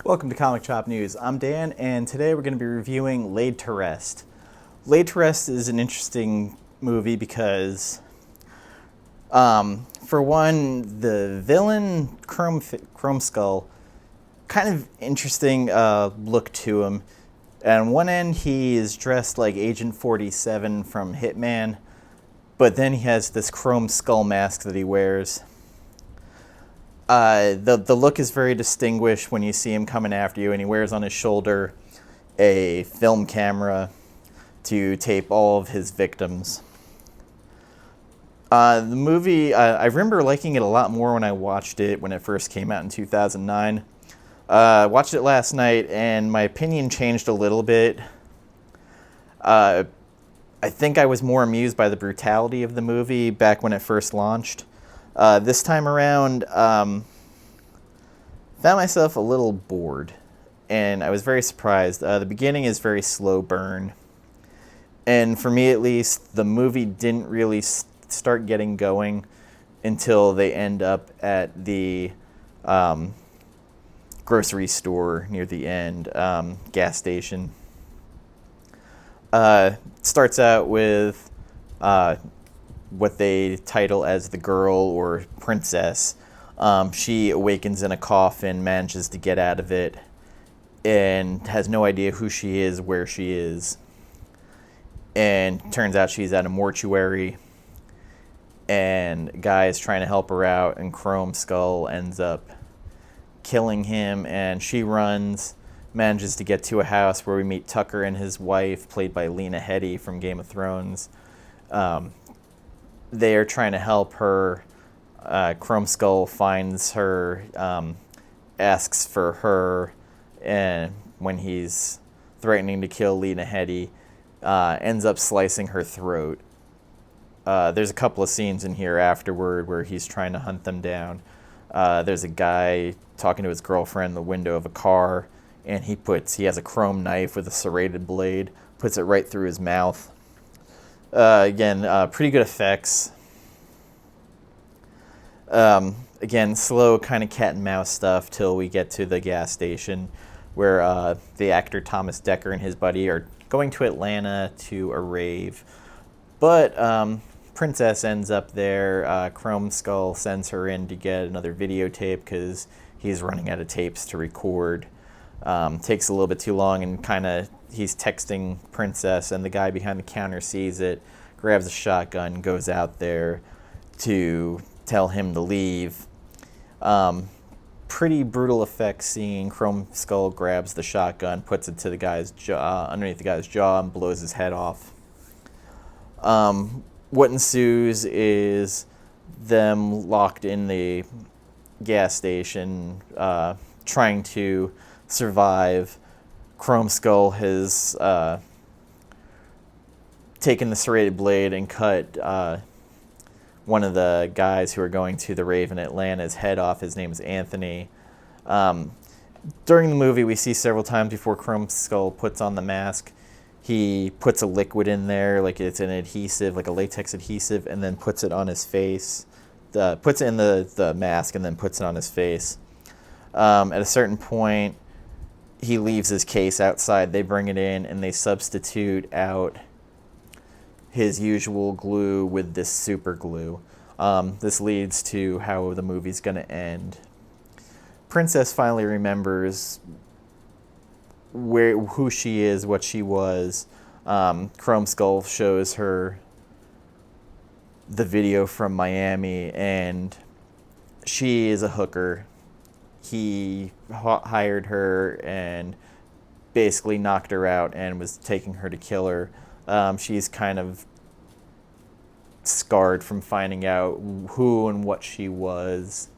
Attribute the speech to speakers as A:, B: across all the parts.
A: Welcome to Comic Chop News. I'm Dan, and today we're going to be reviewing Laid to Rest. Laid to Rest is an interesting movie because, for one, the villain, Chromeskull, kind of interesting look to him. On one end, he is dressed like Agent 47 from Hitman, but then he has this Chromeskull mask that he wears. The look is very distinguished when you see him coming after you, and he wears on his shoulder a film camera to tape all of his victims. The movie, I remember liking it a lot more when I watched it when it first came out in 2009. I watched it last night, and my opinion changed a little bit. I think I was more amused by the brutality of the movie back when it first launched. This time around, found myself a little bored, and I was very surprised. The beginning is very slow burn, and for me at least, the movie didn't really start getting going until they end up at the grocery store near the end, gas station. Starts out with what they title as the girl or princess. She awakens in a coffin, manages to get out of it, and has no idea who she is, where she is. And turns out she's at a mortuary, and a guy is trying to help her out, and Chromeskull ends up killing him, and she runs, manages to get to a house where we meet Tucker and his wife, played by Lena Headey from Game of Thrones. They are trying to help her. Chromeskull finds her, asks for her, and when he's threatening to kill Lena Headey, ends up slicing her throat. There's a couple of scenes in here afterward where he's trying to hunt them down. There's a guy talking to his girlfriend in the window of a car, and he has a chrome knife with a serrated blade, puts it right through his mouth. Again, pretty good effects. Again, slow kind of cat and mouse stuff till we get to the gas station where the actor Thomas Dekker and his buddy are going to Atlanta to a rave. But Princess ends up there. Chromeskull sends her in to get another videotape because he's running out of tapes to record. Takes a little bit too long, and he's texting Princess, and the guy behind the counter sees it, grabs a shotgun, goes out there to tell him to leave. Pretty brutal effect scene. Chromeskull grabs the shotgun, puts it to the guy's jaw, underneath the guy's jaw, and blows his head off. What ensues is them locked in the gas station, trying to survive. Chromeskull has taken the serrated blade and cut one of the guys who are going to the rave in Atlanta's head off. His name is Anthony. During the movie, we see several times before Chromeskull puts on the mask, he puts a liquid in there, like it's an adhesive, like a latex adhesive, and then puts it on his face. Puts it in the mask and then puts it on his face. At a certain point, he leaves his case outside. They bring it in, and they substitute out his usual glue with this super glue. This leads to how the movie's going to end. Princess finally remembers who she is, what she was. Chromeskull shows her the video from Miami, and she is a hooker. He hired her and basically knocked her out and was taking her to kill her. She's kind of scarred from finding out who and what she was,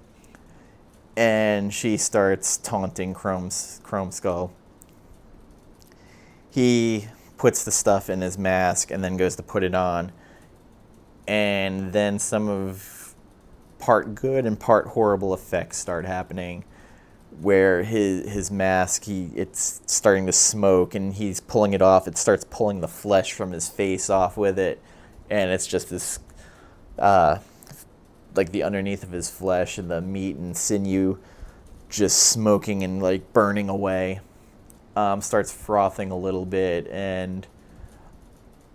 A: and she starts taunting Chromeskull. He puts the stuff in his mask and then goes to put it on, and then some of part good and part horrible effects start happening, where his mask, it's starting to smoke, and he's pulling it off. It starts pulling the flesh from his face off with it, and it's just this, like the underneath of his flesh and the meat and sinew just smoking and like burning away. Starts frothing a little bit, and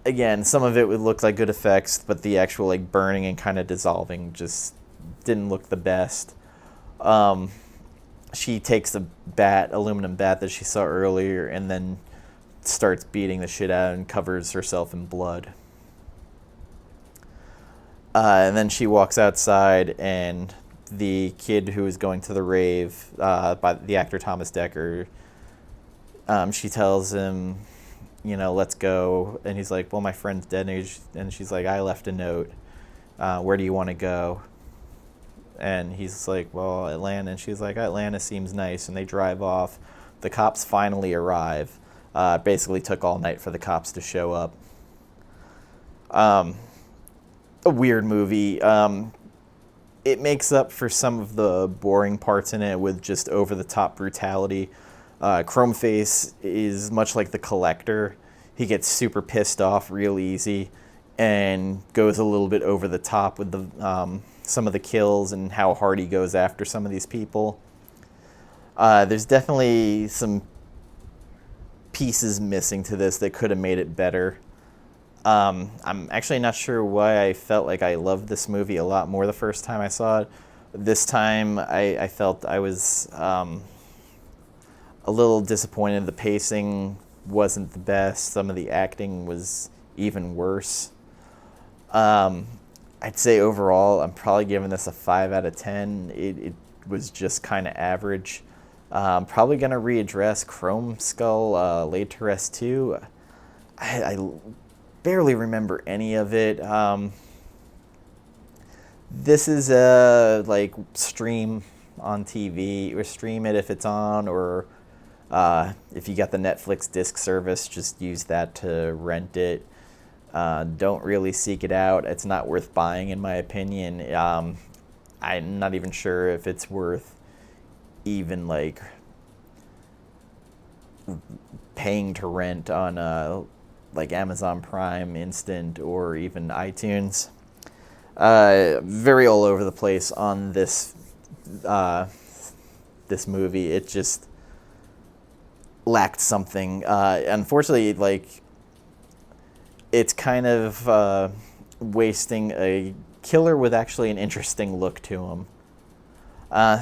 A: again, some of it would look like good effects, but the actual like burning and kind of dissolving just didn't look the best. She takes the aluminum bat that she saw earlier, and then starts beating the shit out and covers herself in blood. And then she walks outside, and the kid who is going to the rave, by the actor Thomas Dekker, she tells him, let's go. And he's like, well, my friend's dead. And she's like, I left a note. Where do you want to go? And he's like, well, Atlanta. And she's like, Atlanta seems nice. And they drive off. The cops finally arrive. Basically took all night for the cops to show up. A weird movie. It makes up for some of the boring parts in it with just over-the-top brutality. Chromeface is much like the Collector. He gets super pissed off real easy and goes a little bit over the top with some of the kills and how hard he goes after some of these people. There's definitely some pieces missing to this that could have made it better. I'm actually not sure why I felt like I loved this movie a lot more the first time I saw it. This time I felt I was a little disappointed. The pacing wasn't the best. Some of the acting was even worse. I'd say overall I'm probably giving this a 5 out of 10. It was just kind of average. Probably going to readdress Chromeskull later S2. I barely remember any of it. This is a stream on TV, or stream it if it's on, or if you got the Netflix disc service, just use that to rent it. Don't really seek it out. It's not worth buying, in my opinion. I'm not even sure if it's worth even paying to rent on Amazon Prime Instant or even iTunes. Very all over the place on this movie. It just lacked something. Unfortunately, it's kind of wasting a killer with actually an interesting look to him.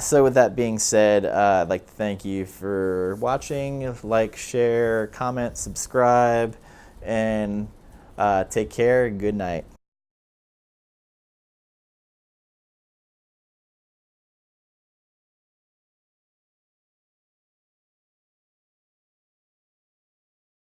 A: So with that being said, I'd like to thank you for watching. Like, share, comment, subscribe, and take care. Good night.